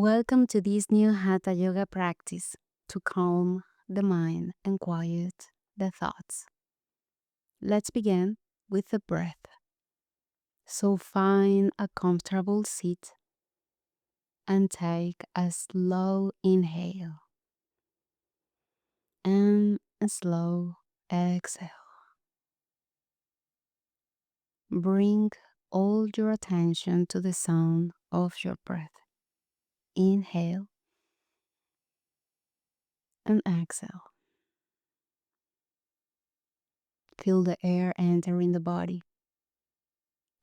Welcome to this new Hatha yoga practice to calm the mind and quiet the thoughts. Let's begin with the breath. So find a comfortable seat and take a slow inhale and a slow exhale. Bring all your attention to the sound of your breath. Inhale and exhale. Feel the air entering the body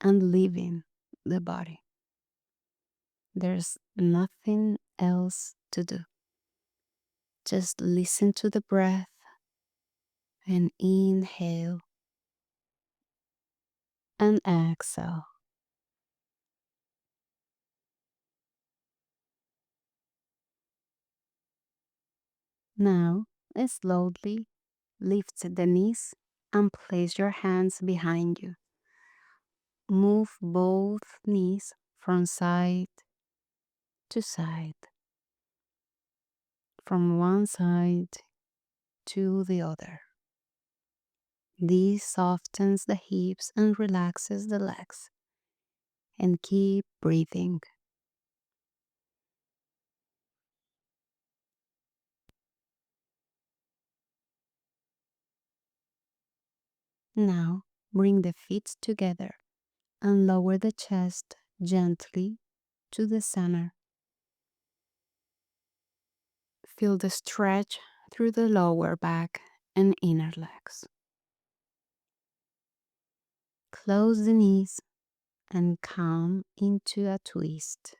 and leaving the body. There's nothing else to do. Just listen to the breath and inhale and exhale. Now, slowly lift the knees and place your hands behind you. Move both knees from side to side, from one side to the other. This softens the hips and relaxes the legs. And keep breathing. Now, bring the feet together and lower the chest gently to the center. Feel the stretch through the lower back and inner legs. Close the knees and come into a twist.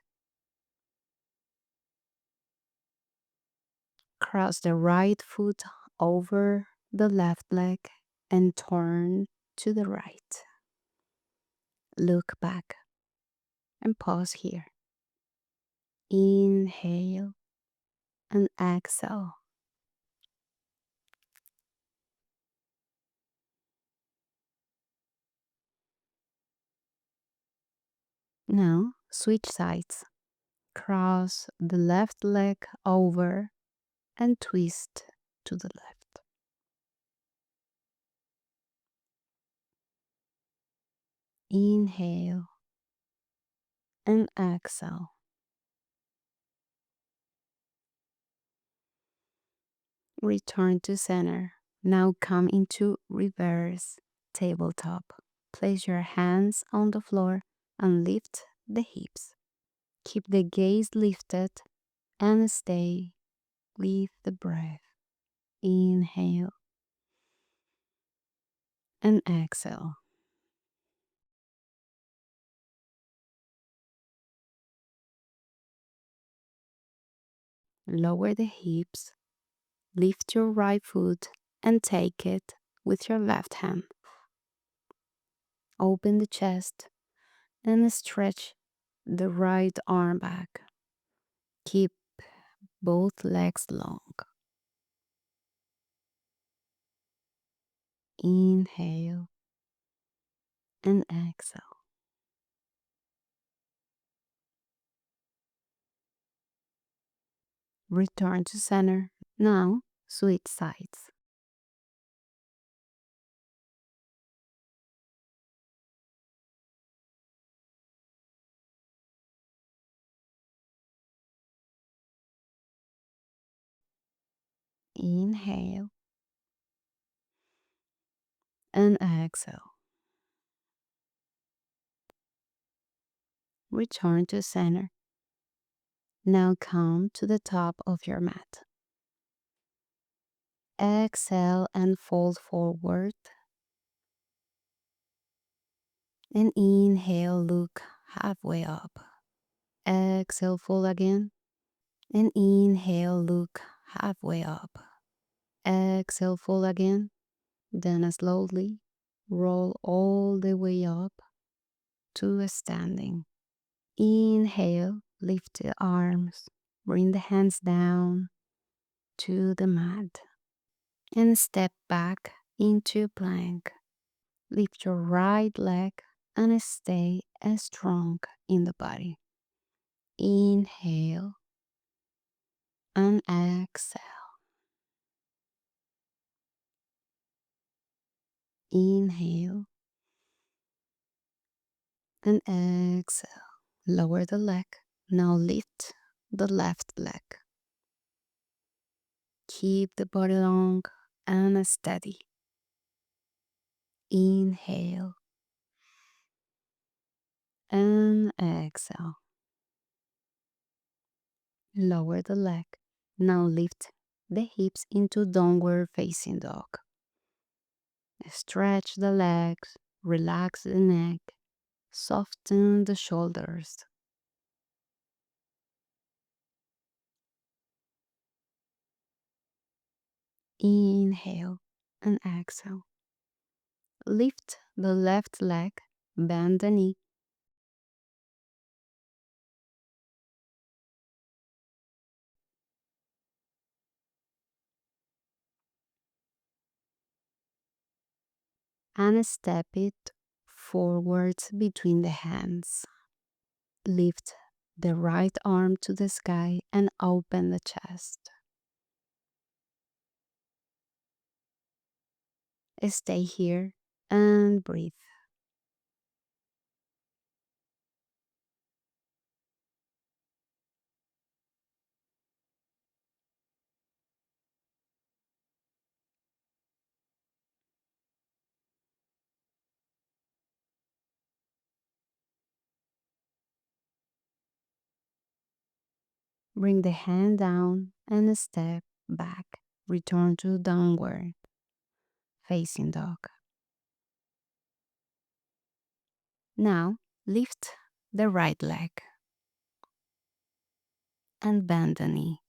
Cross the right foot over the left leg and turn to the right. Look back and pause here. Inhale and exhale. Now switch sides. Cross the left leg over and twist to the left. Inhale and exhale. Return to center. Now come into reverse tabletop. Place your hands on the floor and lift the hips. Keep the gaze lifted and stay with the breath. Inhale and exhale. Lower the hips. Lift your right foot and take it with your left hand. Open the chest and stretch the right arm back. Keep both legs long. Inhale and exhale. Return to center. Now switch sides. Inhale and exhale. Return to center. Now come to the top of your mat. Exhale and fold forward. And inhale, look halfway up. Exhale, fold again. And inhale, look halfway up. Exhale, fold again. Then slowly roll all the way up to a standing. Inhale, lift the arms. Bring the hands down to the mat. And step back into plank. Lift your right leg and stay strong in the body. Inhale and exhale. Inhale and exhale. Lower the leg. Now lift the left leg. Keep the body long and steady. Inhale and exhale. Lower the leg. Now lift the hips into downward facing dog. Stretch the legs, relax the neck, soften the shoulders. Inhale and exhale. Lift the left leg, bend the knee, and step it forwards between the hands. Lift the right arm to the sky and open the chest. Stay here and breathe. Bring the hand down and step back. Return to downward facing dog. Now lift the right leg and bend the knee.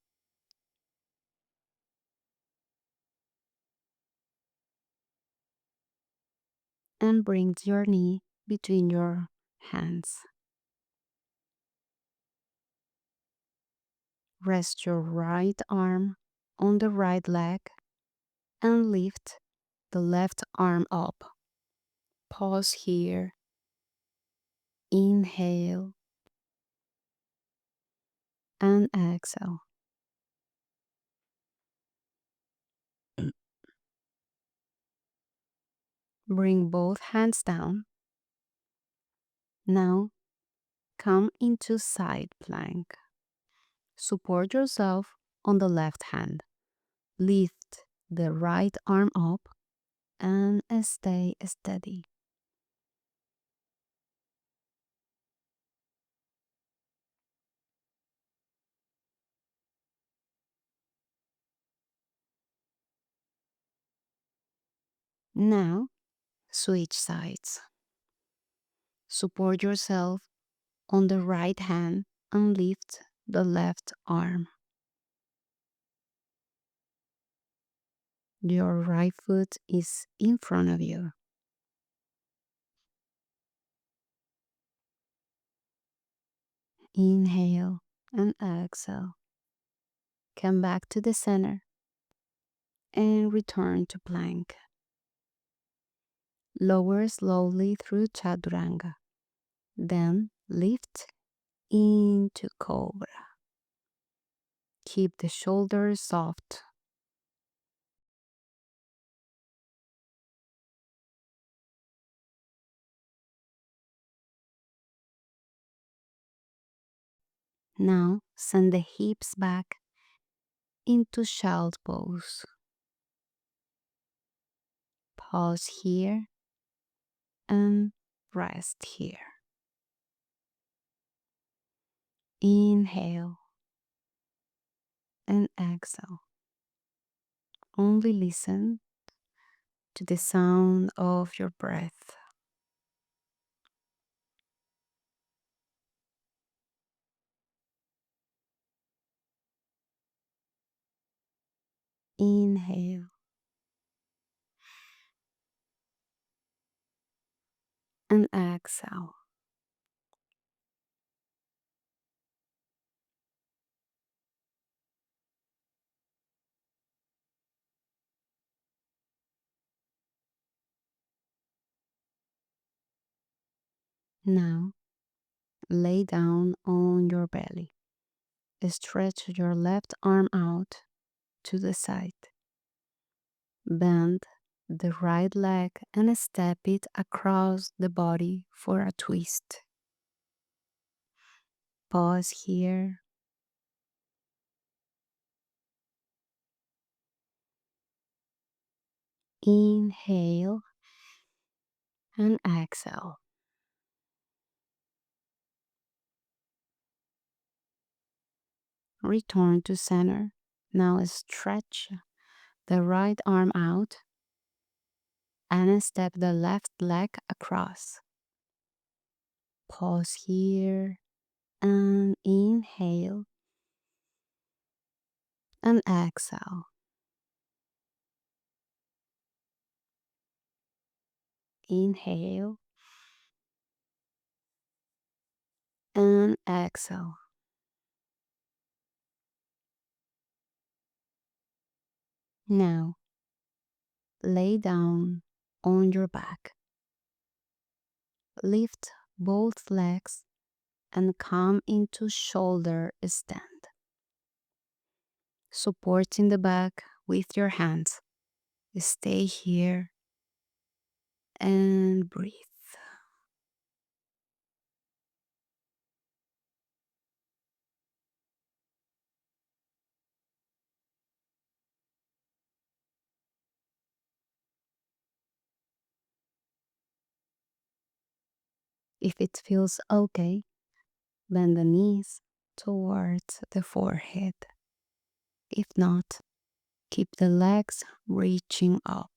And bring your knee between your hands. Rest your right arm on the right leg and lift the left arm up. Pause here. Inhale and exhale. Bring both hands down. Now come into side plank. Support yourself on the left hand. Lift the right arm up and stay steady. Now switch sides. Support yourself on the right hand and lift the left arm. Your right foot is in front of you. Inhale and exhale. Come back to the center and return to plank. Lower slowly through chaturanga. Then lift into cobra. Keep the shoulders soft. Now send the hips back into child pose. Pause here and rest here. Inhale and exhale. Only listen to the sound of your breath. Inhale and exhale. Now lay down on your belly. Stretch your left arm out to the side. Bend the right leg and step it across the body for a twist. Pause here. Inhale and exhale. Return to center. Now stretch the right arm out and step the left leg across. Pause here and inhale and exhale. Inhale and exhale. Now lay down on your back. Lift both legs and come into shoulder stand. Supporting the back with your hands. Stay here and breathe. If it feels okay, bend the knees towards the forehead. If not, keep the legs reaching up.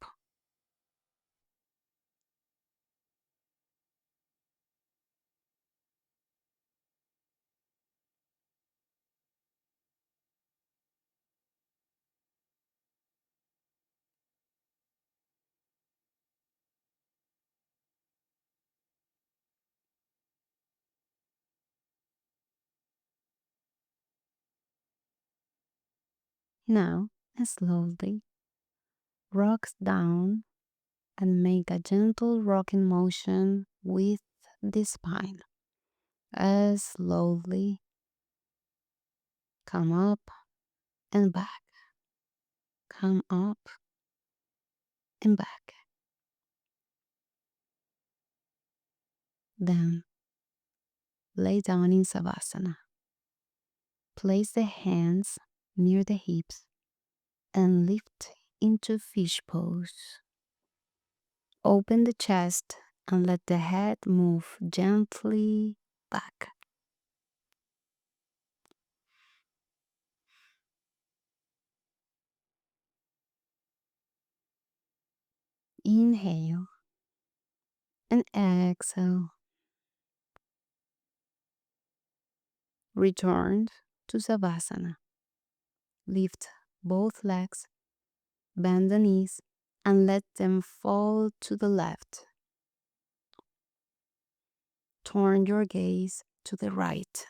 Now, slowly rock down and make a gentle rocking motion with the spine. As slowly come up and back, come up and back. Then lay down in Savasana. Place the hands near the hips and lift into fish pose. Open the chest and let the head move gently back. Inhale and exhale. Return to Savasana. Lift both legs, bend the knees, and let them fall to the left. Turn your gaze to the right.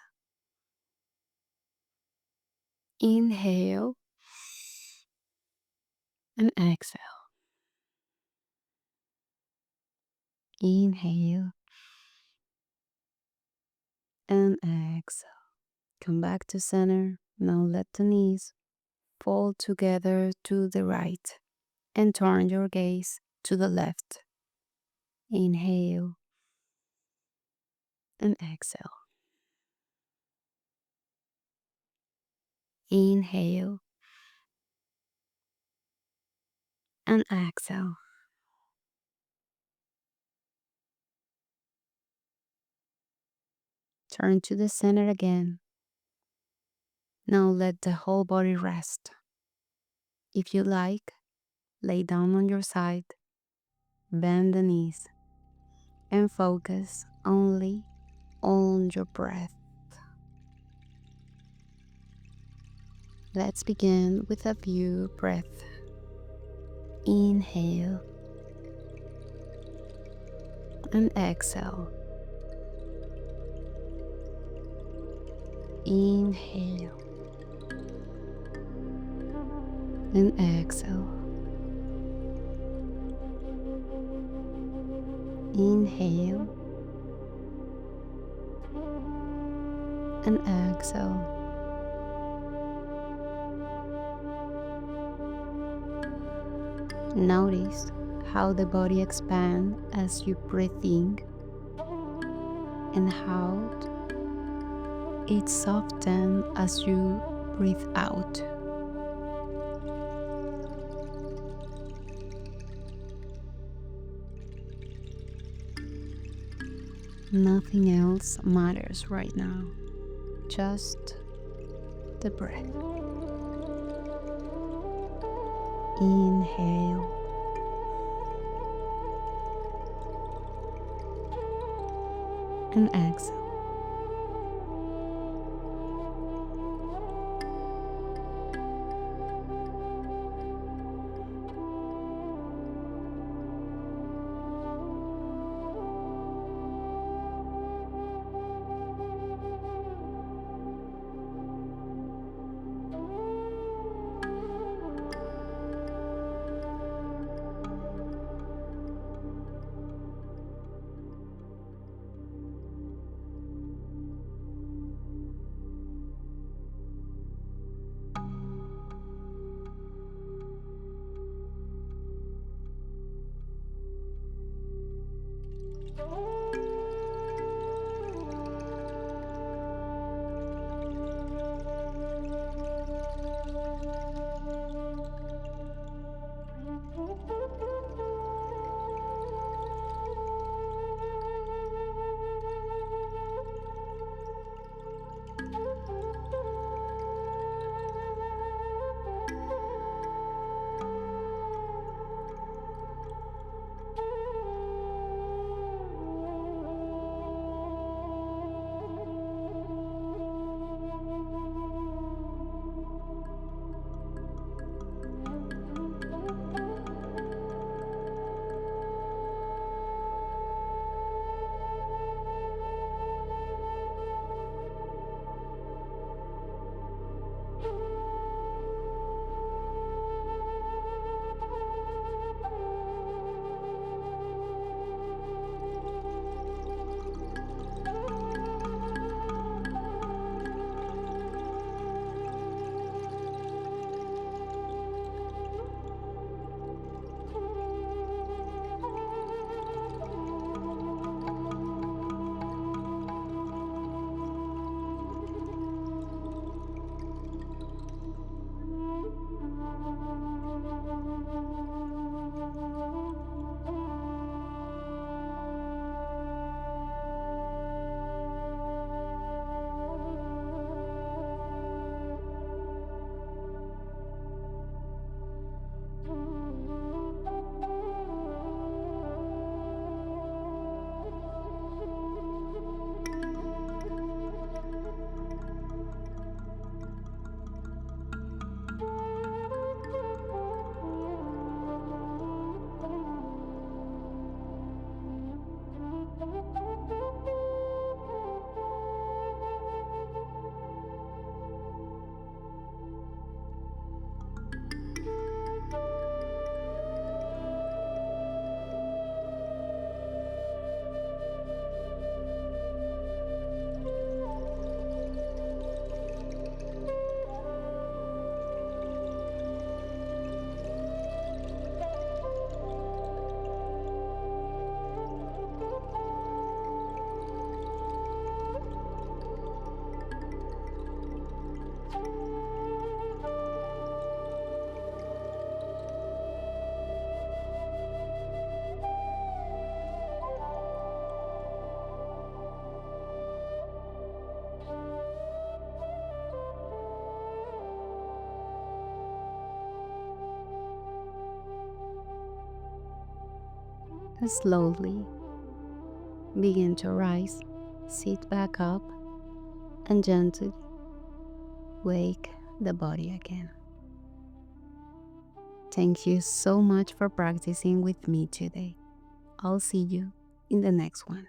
Inhale and exhale. Inhale and exhale. Come back to center. Now let the knees fall together to the right and turn your gaze to the left. Inhale and exhale. Inhale and exhale. Turn to the center again. Now let the whole body rest. If you like, lay down on your side, bend the knees, and focus only on your breath. Let's begin with a few breaths. Inhale and exhale. Inhale. And exhale. Inhale and exhale. Notice how the body expands as you breathe in and how it softens as you breathe out. Nothing else matters right now, just the breath. Inhale and exhale. Slowly begin to rise, sit back up, and gently wake the body again. Thank you so much for practicing with me today. I'll see you in the next one.